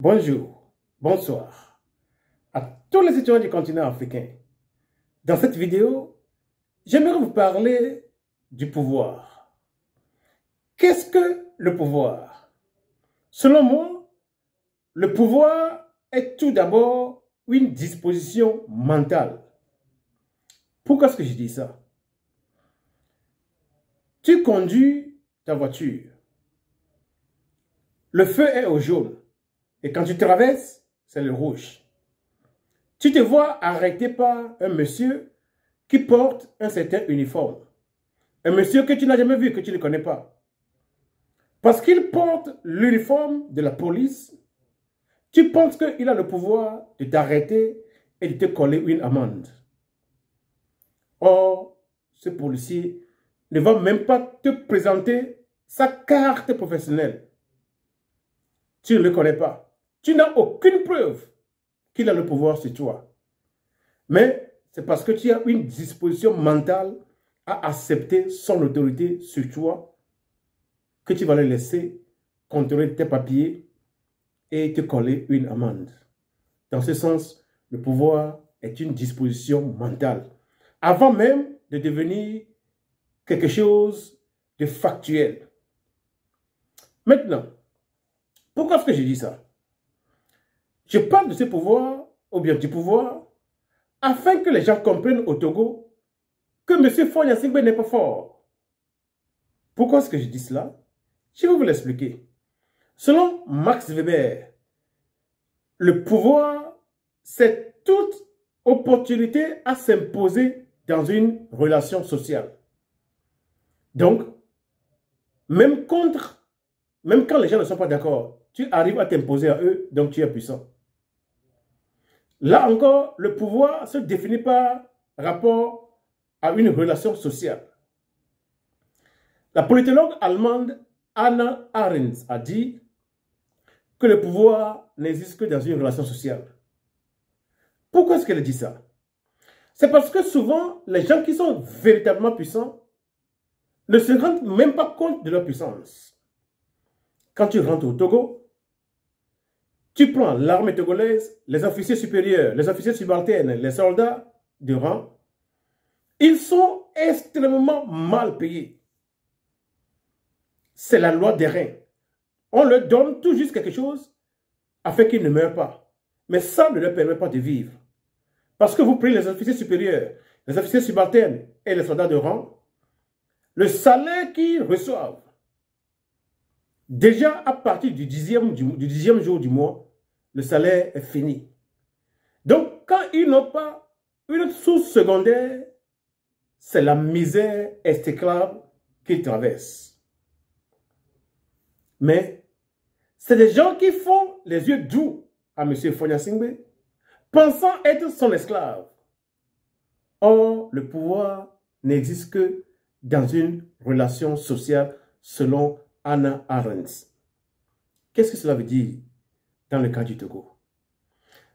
Bonjour, bonsoir à tous les étudiants du continent africain. Dans cette vidéo, j'aimerais vous parler du pouvoir. Qu'est-ce que le pouvoir? Selon moi, le pouvoir est tout d'abord une disposition mentale. Pourquoi est-ce que je dis ça? Tu conduis ta voiture. Le feu est au jaune. Et quand tu traverses, c'est le rouge. Tu te vois arrêté par un monsieur qui porte un certain uniforme. Un monsieur que tu n'as jamais vu, que tu ne connais pas. Parce qu'il porte l'uniforme de la police, tu penses qu'il a le pouvoir de t'arrêter et de te coller une amende. Or, ce policier ne va même pas te présenter sa carte professionnelle. Tu ne le connais pas. Tu n'as aucune preuve qu'il a le pouvoir sur toi. Mais c'est parce que tu as une disposition mentale à accepter son autorité sur toi que tu vas le laisser contrôler tes papiers et te coller une amende. Dans ce sens, le pouvoir est une disposition mentale. Avant même de devenir quelque chose de factuel. Maintenant, pourquoi est-ce que je dis ça? Je parle de ce pouvoir, ou bien du pouvoir, afin que les gens comprennent au Togo que M. Fonya Singbe n'est pas fort. Pourquoi est-ce que je dis cela? Je vais vous l'expliquer. Selon Max Weber, le pouvoir, c'est toute opportunité à s'imposer dans une relation sociale. Donc, même quand les gens ne sont pas d'accord, tu arrives à t'imposer à eux, donc tu es puissant. Là encore, le pouvoir se définit par rapport à une relation sociale. La politologue allemande Hannah Arendt a dit que le pouvoir n'existe que dans une relation sociale. Pourquoi est-ce qu'elle dit ça? C'est parce que souvent, les gens qui sont véritablement puissants ne se rendent même pas compte de leur puissance. Quand tu rentres au Togo, tu prends l'armée togolaise, les officiers supérieurs, les officiers subalternes, les soldats de rang, ils sont extrêmement mal payés. C'est la loi des reins. On leur donne tout juste quelque chose afin qu'ils ne meurent pas. Mais ça ne leur permet pas de vivre. Parce que vous prenez les officiers supérieurs, les officiers subalternes et les soldats de rang, le salaire qu'ils reçoivent, déjà à partir du dixième jour du mois, le salaire est fini. Donc, quand ils n'ont pas une source secondaire, c'est la misère esclave qu'ils traversent. Mais, c'est des gens qui font les yeux doux à M. Fonya Singbe, pensant être son esclave. Or, le pouvoir n'existe que dans une relation sociale selon Hannah Arendt. Qu'est-ce que cela veut dire dans le cas du Togo?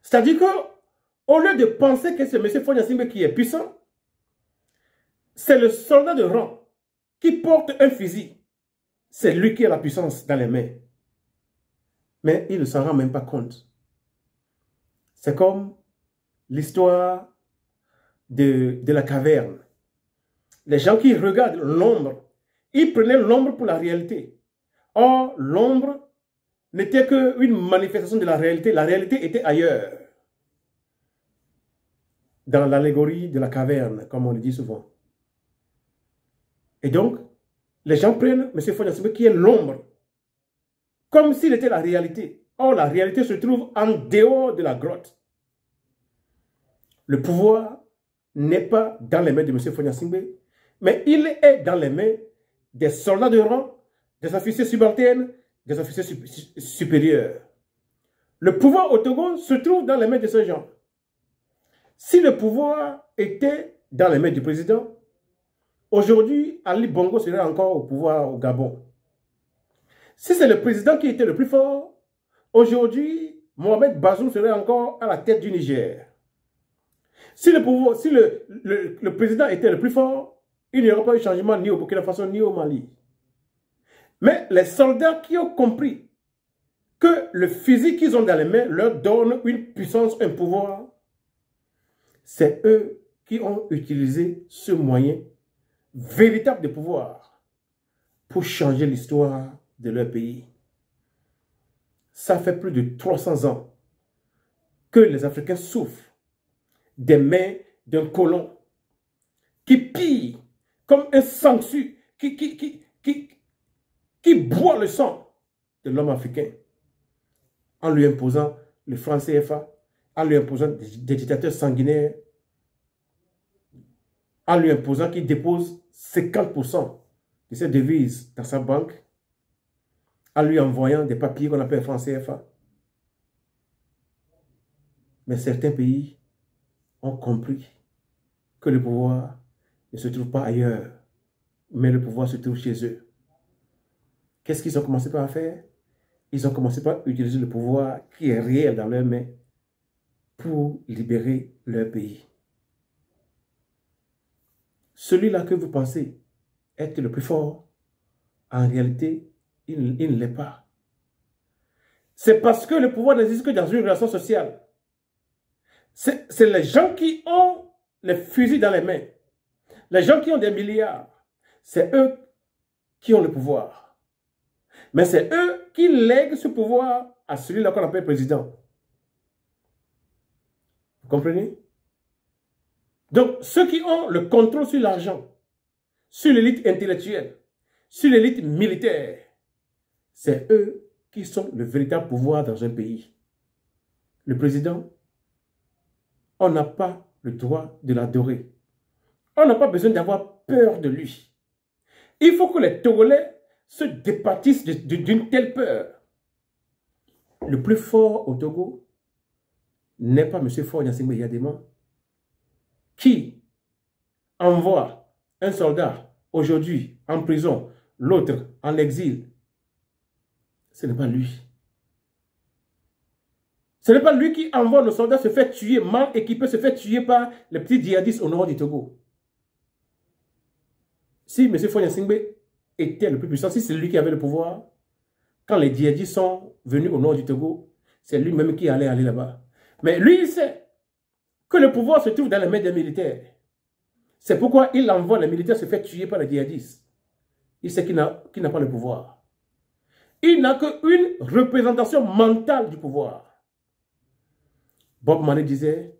C'est-à-dire qu'au lieu de penser que c'est M. Fonya Singbe qui est puissant, c'est le soldat de rang qui porte un fusil. C'est lui qui a la puissance dans les mains. Mais il ne s'en rend même pas compte. C'est comme l'histoire de la caverne. Les gens qui regardent l'ombre, ils prenaient l'ombre pour la réalité. Or, l'ombre n'était qu'une manifestation de la réalité était ailleurs. Dans l'allégorie de la caverne, comme on le dit souvent. Et donc, les gens prennent M. Fonya Singbe qui est l'ombre, comme s'il était la réalité. Or, la réalité se trouve en dehors de la grotte. Le pouvoir n'est pas dans les mains de M. Fonya Singbe, mais il est dans les mains des soldats de rang, des officiers subalternes, des officiers supérieurs. Le pouvoir au Togo se trouve dans les mains de ces gens. Si le pouvoir était dans les mains du président, aujourd'hui, Ali Bongo serait encore au pouvoir au Gabon. Si c'est le président qui était le plus fort, aujourd'hui, Mohamed Bazoum serait encore à la tête du Niger. Si le président était le plus fort, il n'y aurait pas eu de changement ni au Burkina Faso ni au Mali. Mais les soldats qui ont compris que le fusil qu'ils ont dans les mains leur donne une puissance, un pouvoir. C'est eux qui ont utilisé ce moyen véritable de pouvoir pour changer l'histoire de leur pays. Ça fait plus de 300 ans que les Africains souffrent des mains d'un colon qui pille comme un sangsue, qui boit le sang de l'homme africain en lui imposant le franc CFA, en lui imposant des dictateurs sanguinaires, en lui imposant qu'il dépose 50% de ses devises dans sa banque, en lui envoyant des papiers qu'on appelle franc CFA. Mais certains pays ont compris que le pouvoir ne se trouve pas ailleurs, mais le pouvoir se trouve chez eux. Qu'est-ce qu'ils ont commencé par faire? Ils ont commencé par utiliser le pouvoir qui est réel dans leurs mains pour libérer leur pays. Celui-là que vous pensez être le plus fort, en réalité, il ne l'est pas. C'est parce que le pouvoir n'existe que dans une relation sociale. C'est les gens qui ont les fusils dans les mains, les gens qui ont des milliards, c'est eux qui ont le pouvoir. Mais c'est eux qui lèguent ce pouvoir à celui-là qu'on appelle président. Vous comprenez? Donc, ceux qui ont le contrôle sur l'argent, sur l'élite intellectuelle, sur l'élite militaire, c'est eux qui sont le véritable pouvoir dans un pays. Le président, on n'a pas le droit de l'adorer. On n'a pas besoin d'avoir peur de lui. Il faut que les Togolais se dépatissent d'une telle peur. Le plus fort au Togo n'est pas M. Faure Gnassingbé Eyadema, qui envoie un soldat aujourd'hui en prison, l'autre en exil. Ce n'est pas lui. Ce n'est pas lui qui envoie nos soldats se faire tuer, mal équipés, se faire tuer par les petits djihadistes au nord du Togo. Si M. Faure Gnassingbé était le plus puissant, si c'est lui qui avait le pouvoir, quand les djihadistes sont venus au nord du Togo, c'est lui-même qui allait aller là-bas. Mais lui, il sait que le pouvoir se trouve dans les mains des militaires. C'est pourquoi il envoie les militaires se faire tuer par les djihadistes. Il sait qu'il n'a pas le pouvoir. Il n'a qu'une représentation mentale du pouvoir. Bob Marley disait,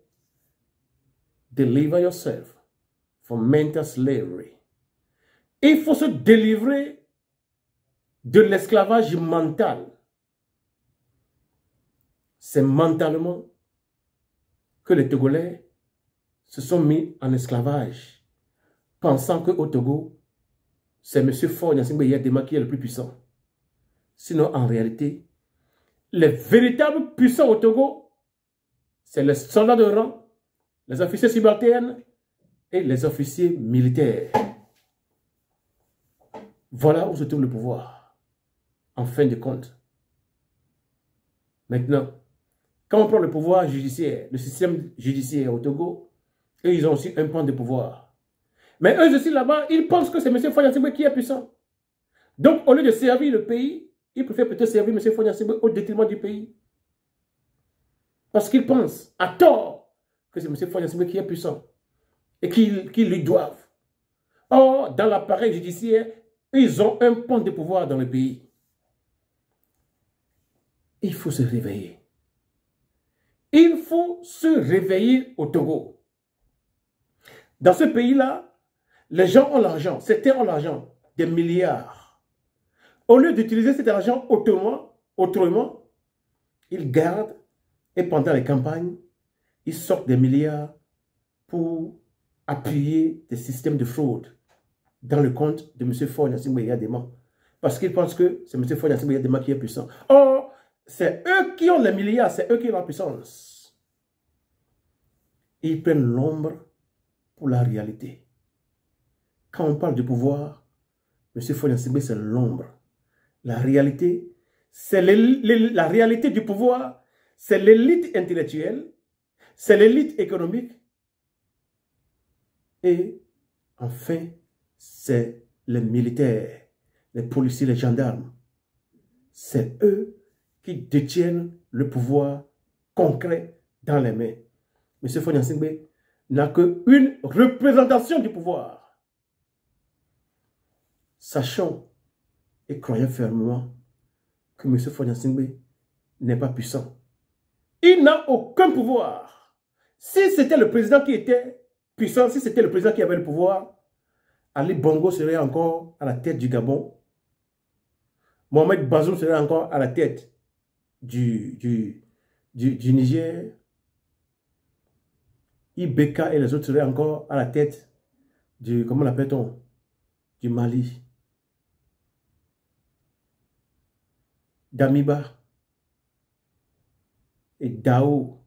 deliver yourself from mental slavery. Il faut se délivrer de l'esclavage mental. C'est mentalement que les Togolais se sont mis en esclavage, pensant qu'au Togo, c'est M. Faure Gnassingbé Eyadema qui est le plus puissant. Sinon, en réalité, les véritables puissants au Togo, c'est les soldats de rang, les officiers subalternes et les officiers militaires. Voilà où se trouve le pouvoir, en fin de compte. Maintenant, quand on prend le pouvoir judiciaire, le système judiciaire au Togo, eux, ils ont aussi un point de pouvoir. Mais eux aussi là-bas, ils pensent que c'est M. Faure Gnassingbé qui est puissant. Donc, au lieu de servir le pays, ils préfèrent peut-être servir M. Faure Gnassingbé au détriment du pays. Parce qu'ils pensent, à tort, que c'est M. Faure Gnassingbé qui est puissant et qu'ils lui doivent. Or, dans l'appareil judiciaire, ils ont un point de pouvoir dans le pays. Il faut se réveiller. Il faut se réveiller au Togo. Dans ce pays-là, les gens ont l'argent, ces terres ont l'argent, des milliards. Au lieu d'utiliser cet argent autrement, ils gardent et pendant les campagnes, ils sortent des milliards pour appuyer des systèmes de fraude dans le compte de M. Faure Gnassingbé Eyadema. Parce qu'ils pensent que c'est M. Faure Gnassingbé Eyadema qui est puissant. Or, c'est eux qui ont les milliards, c'est eux qui ont la puissance. Ils prennent l'ombre pour la réalité. Quand on parle du pouvoir, M. Faure Gnassingbé, c'est l'ombre. La réalité, c'est la réalité du pouvoir, c'est l'élite intellectuelle, c'est l'élite économique. Et enfin, c'est les militaires, les policiers, les gendarmes. C'est eux qui détiennent le pouvoir concret dans les mains. M. Fonia Singbe n'a qu'une représentation du pouvoir. Sachons et croyons fermement que M. Fonia Singbe n'est pas puissant. Il n'a aucun pouvoir. Si c'était le président qui était puissant, si c'était le président qui avait le pouvoir, Ali Bongo serait encore à la tête du Gabon. Mohamed Bazoum serait encore à la tête du Niger. Ibeka et les autres seraient encore à la tête du, comment l'appelle-t-on, du Mali. Damiba et Dao,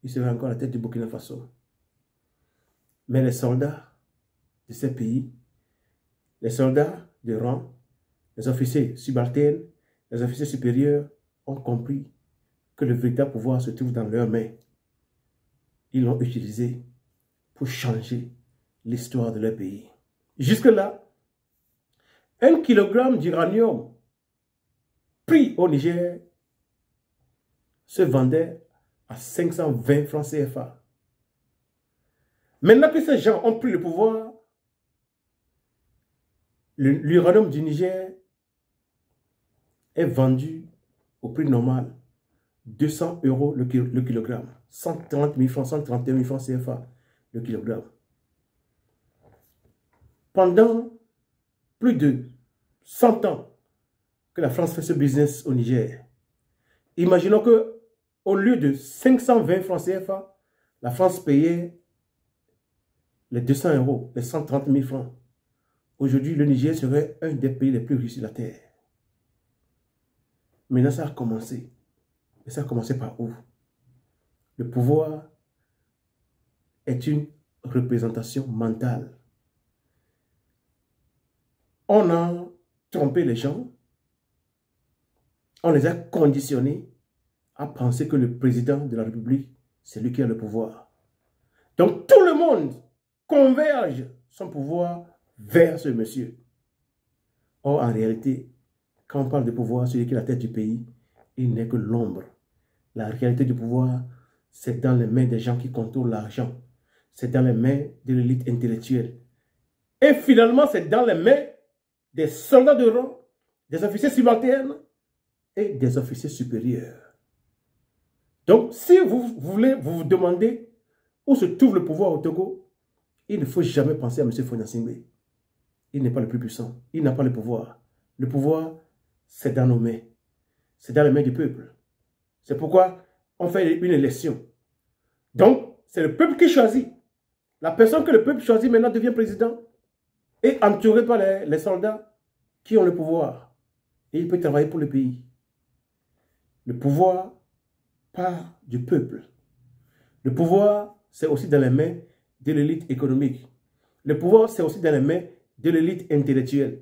ils seraient encore à la tête du Burkina Faso. Mais les soldats de ces pays, les soldats de rang, les officiers subalternes, les officiers supérieurs ont compris que le véritable pouvoir se trouve dans leurs mains. Ils l'ont utilisé pour changer l'histoire de leur pays. Jusque-là, 1 kilogramme d'uranium pris au Niger se vendait à 520 francs CFA. Maintenant que ces gens ont pris le pouvoir, l'uranium du Niger est vendu au prix normal, 200 € le kilogramme, 130 000 francs, 131 000 francs CFA le kilogramme. Pendant plus de 100 ans que la France fait ce business au Niger, imaginons que au lieu de 520 francs CFA, la France payait les 200 €, les 130 000 francs. Aujourd'hui, le Niger serait un des pays les plus riches de la terre. Maintenant, ça a commencé. Et ça a commencé par où? Le pouvoir est une représentation mentale. On a trompé les gens. On les a conditionnés à penser que le président de la République, c'est lui qui a le pouvoir. Donc, tout le monde converge son pouvoir vers ce monsieur. Or, en réalité, quand on parle de pouvoir, celui qui est la tête du pays, il n'est que l'ombre. La réalité du pouvoir, c'est dans les mains des gens qui contrôlent l'argent. C'est dans les mains de l'élite intellectuelle. Et finalement, c'est dans les mains des soldats de rang, des officiers subalternes et des officiers supérieurs. Donc, si vous voulez vous demander où se trouve le pouvoir au Togo, il ne faut jamais penser à M. Fonia Singbe. Il n'est pas le plus puissant. Il n'a pas le pouvoir. Le pouvoir, c'est dans nos mains. C'est dans les mains du peuple. C'est pourquoi on fait une élection. Donc, c'est le peuple qui choisit. La personne que le peuple choisit maintenant devient président et entouré par les soldats qui ont le pouvoir. Et il peut travailler pour le pays. Le pouvoir part du peuple. Le pouvoir, c'est aussi dans les mains de l'élite économique. Le pouvoir, c'est aussi dans les mains de l'élite intellectuelle.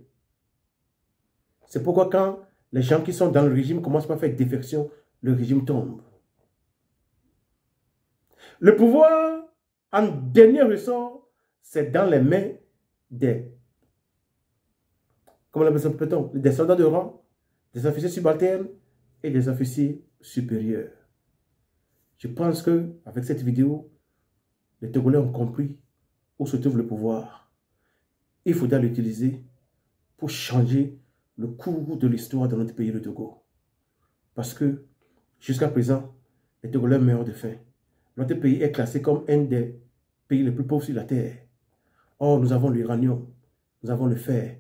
C'est pourquoi quand les gens qui sont dans le régime commencent par faire défection, le régime tombe. Le pouvoir, en dernier ressort, c'est dans les mains des, comment l'appelle-t-on, des soldats de rang, des officiers subalternes et des officiers supérieurs. Je pense qu'avec cette vidéo, les Togolais ont compris où se trouve le pouvoir. Il faudra l'utiliser pour changer le cours de l'histoire de notre pays, le Togo. Parce que, jusqu'à présent, les Togolais meurent de faim. Notre pays est classé comme un des pays les plus pauvres sur la terre. Or, nous avons l'uranium, nous avons le fer,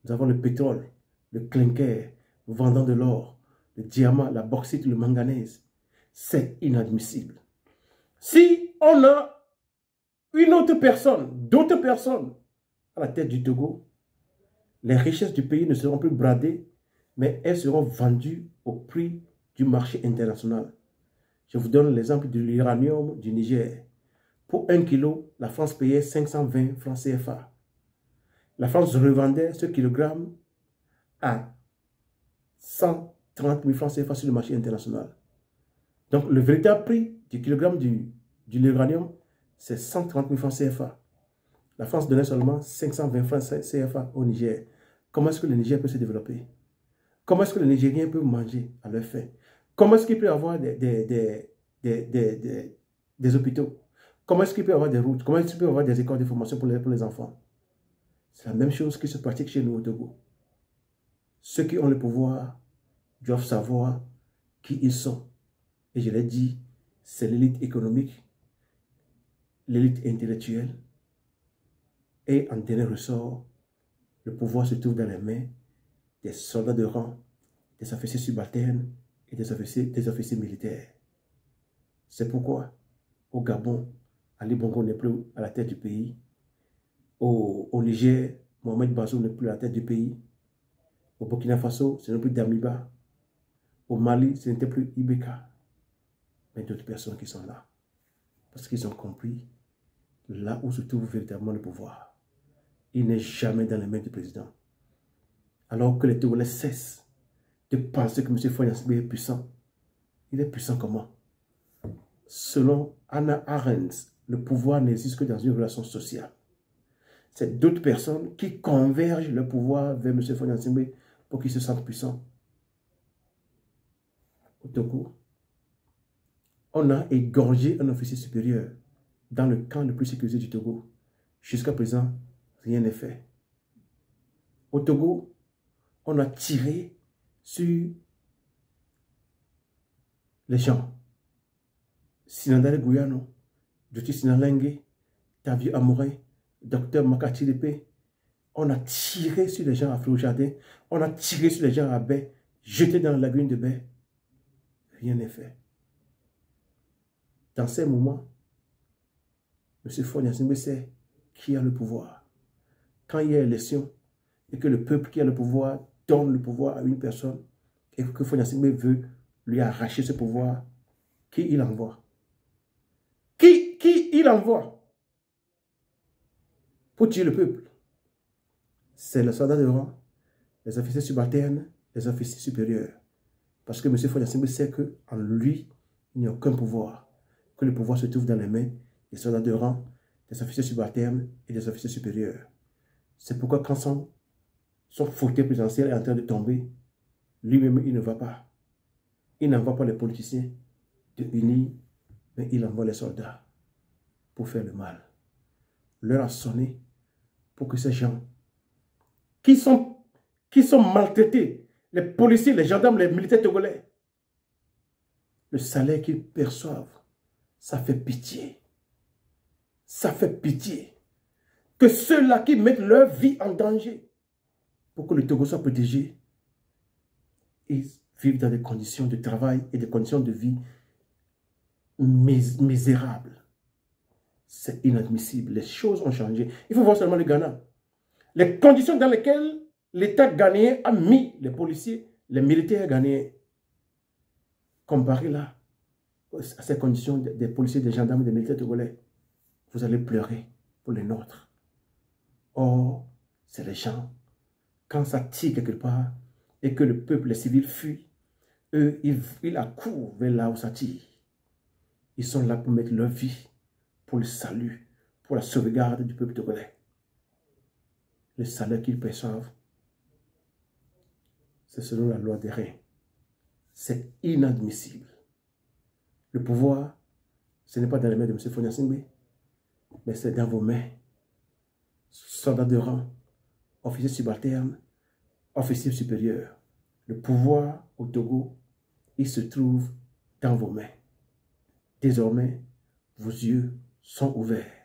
nous avons le pétrole, le clinker, nous vendons de l'or, le diamant, la bauxite, le manganèse. C'est inadmissible. Si on a une autre personne, d'autres personnes à la tête du Togo, les richesses du pays ne seront plus bradées, mais elles seront vendues au prix du marché international. Je vous donne l'exemple de l'uranium du Niger. Pour 1 kilo, la France payait 520 francs CFA. La France revendait ce kilogramme à 130 000 francs CFA sur le marché international. Donc, le véritable prix du kilogramme de l'uranium, c'est 130 000 francs CFA. La France donnait seulement 520 francs CFA au Niger. Comment est-ce que le Niger peut se développer? Comment est-ce que les Nigériens peuvent manger à leur faim? Comment est-ce qu'il peut y avoir des hôpitaux? Comment est-ce qu'il peut y avoir des routes? Comment est-ce qu'il peut y avoir des écoles de formation pour les enfants? C'est la même chose qui se pratique chez nous au Togo. Ceux qui ont le pouvoir doivent savoir qui ils sont. Et je l'ai dit, c'est l'élite économique, l'élite intellectuelle. Et en dernier ressort, le pouvoir se trouve dans les mains des soldats de rang, des officiers subalternes et des officiers militaires. C'est pourquoi, au Gabon, Ali Bongo n'est plus à la tête du pays. Au Niger, Mohamed Bazoum n'est plus à la tête du pays. Au Burkina Faso, ce n'est plus Damiba. Au Mali, ce n'était plus Ibeka. Mais d'autres personnes qui sont là. Parce qu'ils ont compris là où se trouve véritablement le pouvoir. Il n'est jamais dans les mains du président. Alors que les Togolais cessent de penser que M. Faure Gnassingbé est puissant. Il est puissant comment? Selon Hannah Arendt, le pouvoir n'existe que dans une relation sociale. C'est d'autres personnes qui convergent le pouvoir vers M. Faure Gnassingbé pour qu'il se sente puissant. Au Togo, on a égorgé un officier supérieur dans le camp le plus sécurisé du Togo. Jusqu'à présent, rien n'est fait. Au Togo, on a tiré sur les gens. Sinandale Gouyano, Djoti Sinalengue, Tavio Amouré, Docteur Makati Lepe. On a tiré sur les gens à Fleur-au-Jardin. On a tiré sur les gens à Baie, jeté dans la lagune de Baie. Rien n'est fait. Dans ces moments, M. Faure Gnassingbé sait qui a le pouvoir. Quand il y a élection et que le peuple qui a le pouvoir donne le pouvoir à une personne et que Faure Gnassingbé veut lui arracher ce pouvoir, qui il envoie? Qui il envoie pour tuer le peuple? C'est le soldat de rang, les officiers subalternes, les officiers supérieurs. Parce que M. Faure Gnassingbé sait qu'en lui, il n'y a aucun pouvoir. Que le pouvoir se trouve dans les mains des soldats de rang, des officiers subalternes et des officiers supérieurs. C'est pourquoi quand son fauteuil présidentiel est en train de tomber, lui-même, il ne va pas. Il n'envoie pas les politiciens de unir, mais il envoie les soldats pour faire le mal. L'heure a sonné pour que ces gens qui sont maltraités, les policiers, les gendarmes, les militaires togolais, le salaire qu'ils perçoivent, ça fait pitié. Ça fait pitié. Que ceux-là qui mettent leur vie en danger pour que le Togo soit protégé, ils vivent dans des conditions de travail et des conditions de vie misérables. C'est inadmissible. Les choses ont changé. Il faut voir seulement le Ghana. Les conditions dans lesquelles l'État ghanéen a mis les policiers, les militaires ghanéens, comparé là à ces conditions des policiers, des gendarmes, des militaires togolais, vous allez pleurer pour les nôtres. Or, c'est les gens, quand ça tire quelque part et que le peuple, les civils fuient, eux, ils accourent vers là où ça tire. Ils sont là pour mettre leur vie pour le salut, pour la sauvegarde du peuple togolais. Le salaire qu'ils perçoivent, c'est selon la loi des reins. C'est inadmissible. Le pouvoir, ce n'est pas dans les mains de M. Faure Gnassingbé, mais c'est dans vos mains. Soldats de rang, officiers subalternes, officiers supérieurs. Le pouvoir au Togo, il se trouve dans vos mains. Désormais, vos yeux sont ouverts.